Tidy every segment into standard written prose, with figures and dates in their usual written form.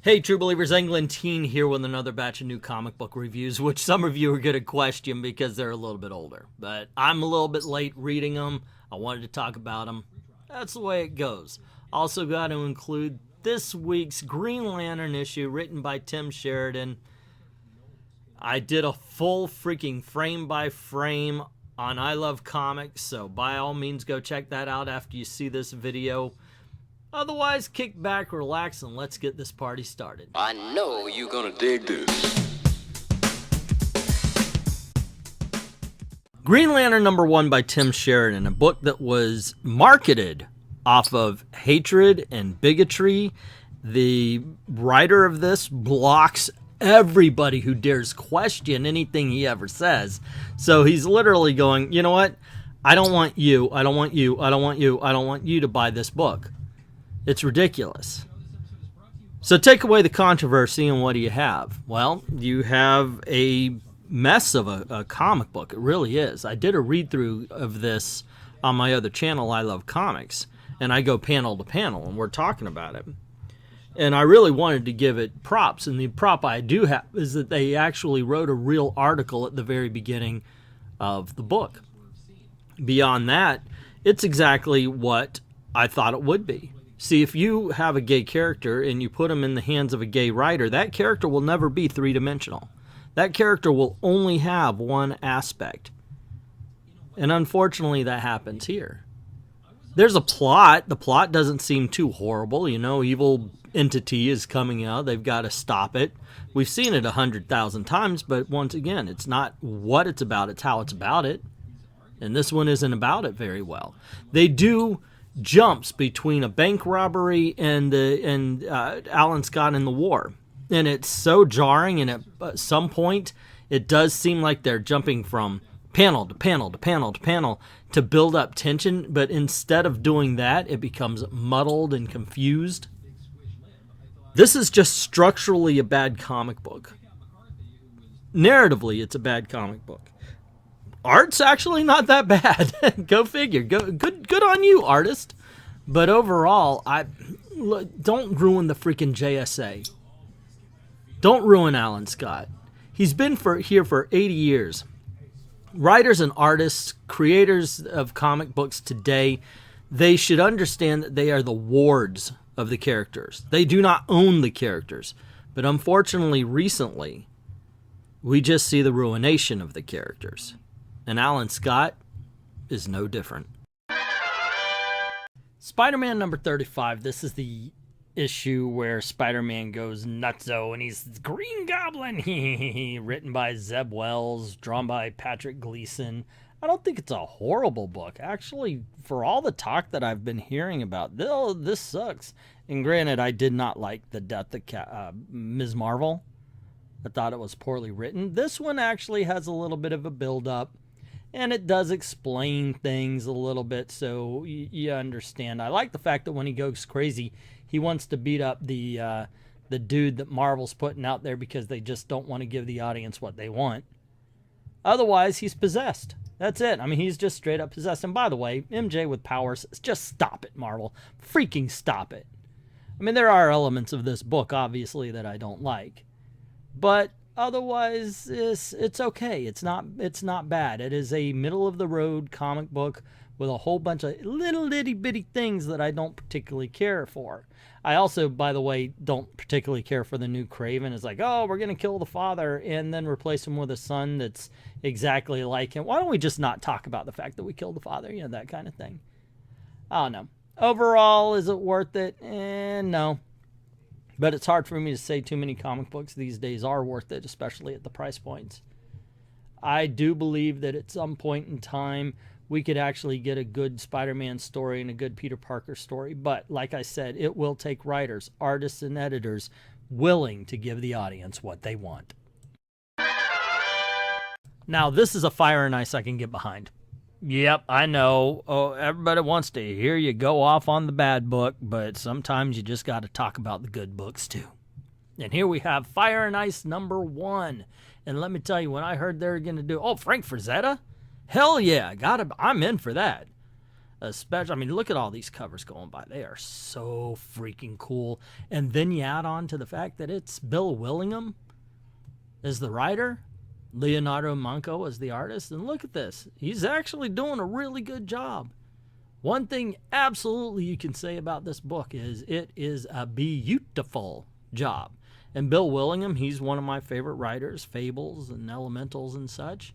Hey True Believers, Englentine here with another batch of new comic book reviews, which some of you are going to question because they're a little bit older. But I'm a little bit late reading them. I wanted to talk about them. That's the way it goes. Also got to include this week's Green Lantern issue written by Tim Sheridan. I did a full freaking frame by frame on I Love Comics, so by all means go check that out after you see this video. Otherwise, kick back, relax, and let's get this party started. I know you're gonna dig this. Green Lantern #1 by Tim Sheridan, a book that was marketed off of hatred and bigotry. The writer of this blocks everybody who dares question anything he ever says. So he's literally going, you know what? I don't want you, I don't want you, I don't want you, I don't want you to buy this book. It's ridiculous. So take away the controversy and what do you have? Well, you have a mess of a comic book. It really is. I did a read-through of this on my other channel, I Love Comics, and I go panel to panel, and we're talking about it. And I really wanted to give it props, and the prop I do have is that they actually wrote a real article at the very beginning of the book. Beyond that, it's exactly what I thought it would be. See, if you have a gay character and you put him in the hands of a gay writer, that character will never be three-dimensional. That character will only have one aspect. And unfortunately, that happens here. There's a plot. The plot doesn't seem too horrible. You know, evil entity is coming out. They've got to stop it. We've seen it 100,000 times, but once again, it's not what it's about, it's how it's about it. And this one isn't about it very well. They do jumps between a bank robbery and Alan Scott in the war, and it's so jarring, and at some point it does seem like they're jumping from panel to panel to panel to panel to build up tension, but instead of doing that, it becomes muddled and confused. This is just structurally a bad comic book. Narratively, it's a bad comic book. Art's actually not that bad. Go figure. Good on you, artist. But overall, don't ruin the freaking JSA. Don't ruin Alan Scott. He's been here for 80 years. Writers and artists, creators of comic books today, they should understand that they are the wards of the characters. They do not own the characters. But unfortunately, recently, we just see the ruination of the characters. And Alan Scott is no different. Spider-Man #35. This is the issue where Spider-Man goes nutso and he's Green Goblin. Written by Zeb Wells, drawn by Patrick Gleason. I don't think it's a horrible book. Actually, for all the talk that I've been hearing about, this sucks. And granted, I did not like the death of Ms. Marvel. I thought it was poorly written. This one actually has a little bit of a build-up. And it does explain things a little bit, so you understand. I like the fact that when he goes crazy, he wants to beat up the dude that Marvel's putting out there because they just don't want to give the audience what they want. Otherwise, he's possessed. That's it. I mean, he's just straight up possessed. And by the way, MJ with powers, just stop it, Marvel. Freaking stop it. I mean, there are elements of this book, obviously, that I don't like. But otherwise, it's okay. It's not bad. It is a middle-of-the-road comic book with a whole bunch of little itty-bitty things that I don't particularly care for. I also, by the way, don't particularly care for the new Kraven. It's like, oh, we're going to kill the father and then replace him with a son that's exactly like him. Why don't we just not talk about the fact that we killed the father? You know, that kind of thing. I don't know. Overall, is it worth it? No. But it's hard for me to say too many comic books these days are worth it, especially at the price points. I do believe that at some point in time, we could actually get a good Spider-Man story and a good Peter Parker story. But like I said, it will take writers, artists, and editors willing to give the audience what they want. Now, this is a Fire and Ice I can get behind. Yep, I know. Oh, everybody wants to hear you go off on the bad book, but sometimes you just got to talk about the good books too. And here we have Fire and Ice #1. And let me tell you, when I heard they were going to do, Frank Frazetta? Hell yeah, I'm in for that. Especially, I mean, look at all these covers going by. They are so freaking cool. And then you add on to the fact that it's Bill Willingham as the writer, Leonardo Manco as the artist. And look at this. He's actually doing a really good job. One thing absolutely you can say about this book is it is a beautiful job. And Bill Willingham, he's one of my favorite writers, Fables and Elementals and such.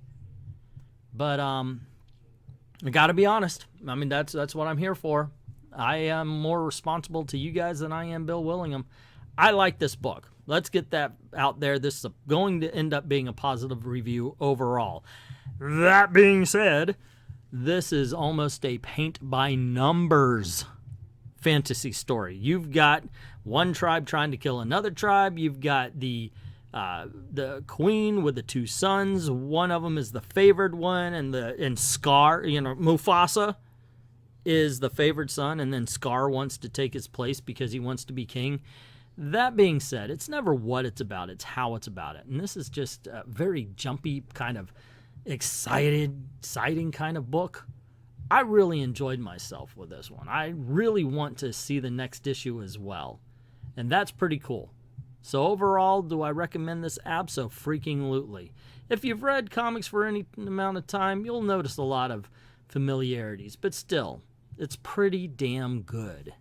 But I got to be honest. I mean, that's what I'm here for. I am more responsible to you guys than I am Bill Willingham. I like this book. Let's get that out there. This is going to end up being a positive review overall. That being said, this is almost a paint-by-numbers fantasy story. You've got one tribe trying to kill another tribe. You've got the queen with the two sons. One of them is the favored one, and Scar, Mufasa is the favored son, and then Scar wants to take his place because he wants to be king. That being said, it's never what it's about, it's how it's about it. And this is just a very jumpy, kind of exciting kind of book. I really enjoyed myself with this one. I really want to see the next issue as well. And that's pretty cool. So overall, do I recommend this? Abso-freaking-lutely. If you've read comics for any amount of time, you'll notice a lot of familiarities. But still, it's pretty damn good.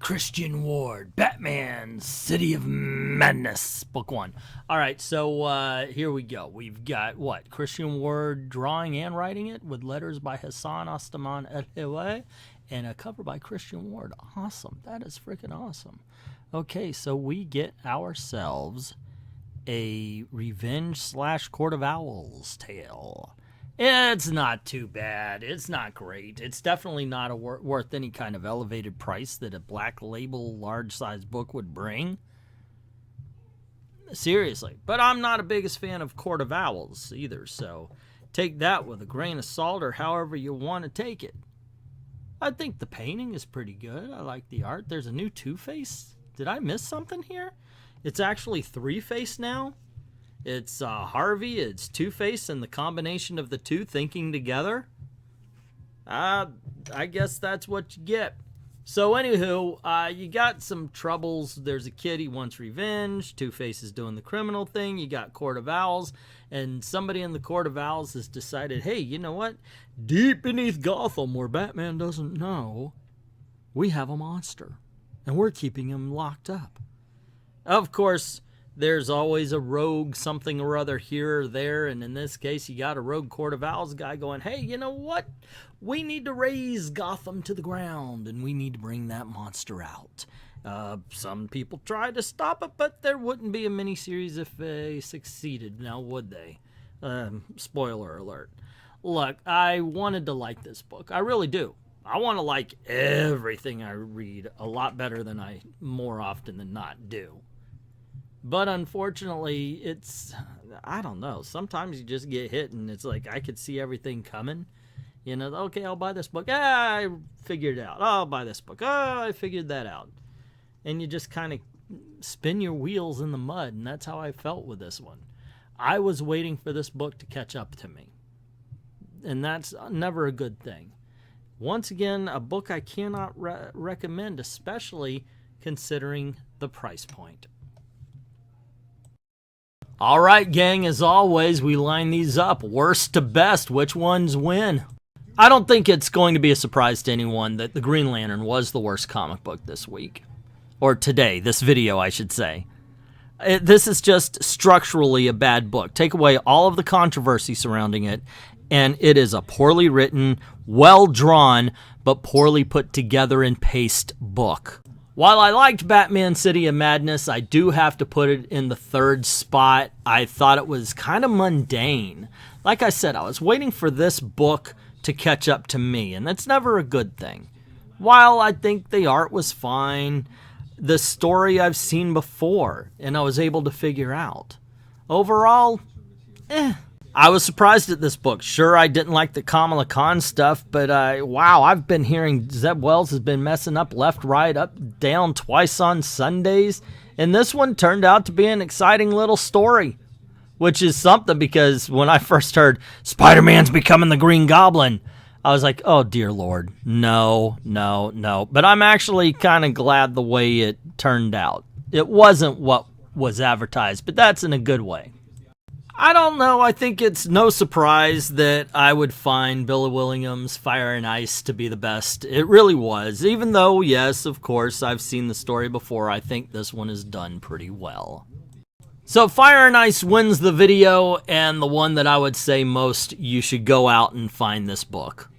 Christian Ward, Batman, City of Madness, Book 1. All right, so here we go. We've got, what, Christian Ward drawing and writing it with letters by Hassan Ostaman El-Hiway and a cover by Christian Ward. Awesome. That is freaking awesome. Okay, so we get ourselves a Revenge/Court of Owls tale. It's not too bad. It's not great. It's definitely not worth any kind of elevated price that a black label large-size book would bring. Seriously. But I'm not a biggest fan of Court of Owls either, so take that with a grain of salt or however you want to take it. I think the painting is pretty good. I like the art. There's a new Two-Face. Did I miss something here? It's actually Three-Face now. It's Harvey, it's Two-Face, and the combination of the two thinking together. I guess that's what you get. So anywho, you got some troubles. There's a kid, he wants revenge. Two-Face is doing the criminal thing. You got Court of Owls, and somebody in the Court of Owls has decided, hey, you know what? Deep beneath Gotham, where Batman doesn't know, we have a monster, and we're keeping him locked up. Of course, there's always a rogue something or other here or there, and in this case, you got a rogue Court of Owls guy going, hey, you know what? We need to raise Gotham to the ground, and we need to bring that monster out. Some people tried to stop it, but there wouldn't be a miniseries if they succeeded, now would they? Spoiler alert. Look, I wanted to like this book. I really do. I want to like everything I read a lot better than I more often than not do. But unfortunately, it's, I don't know, sometimes you just get hit and it's like, I could see everything coming. You know, okay, I'll buy this book. I figured it out. I'll buy this book. I figured that out. And you just kind of spin your wheels in the mud, and that's how I felt with this one. I was waiting for this book to catch up to me. And that's never a good thing. Once again, a book I cannot recommend, especially considering the price point. All right, gang, as always, we line these up. Worst to best, which ones win? I don't think it's going to be a surprise to anyone that The Green Lantern was the worst comic book this week. Or today, this video, I should say. This is just structurally a bad book. Take away all of the controversy surrounding it, and it is a poorly written, well-drawn, but poorly put together and paced book. While I liked Batman City of Madness, I do have to put it in the third spot. I thought it was kind of mundane. Like I said, I was waiting for this book to catch up to me, and that's never a good thing. While I think the art was fine, the story I've seen before, and I was able to figure out. Overall, I was surprised at this book. Sure, I didn't like the Kamala Khan stuff, but wow, I've been hearing Zeb Wells has been messing up left, right, up, down twice on Sundays, and this one turned out to be an exciting little story, which is something because when I first heard Spider-Man's becoming the Green Goblin, I was like, oh dear Lord, no, no, no. But I'm actually kind of glad the way it turned out. It wasn't what was advertised, but that's in a good way. I don't know, I think it's no surprise that I would find Billy Williams' Fire and Ice to be the best. It really was, even though, yes, of course, I've seen the story before, I think this one is done pretty well. So Fire and Ice wins the video, and the one that I would say most, you should go out and find this book.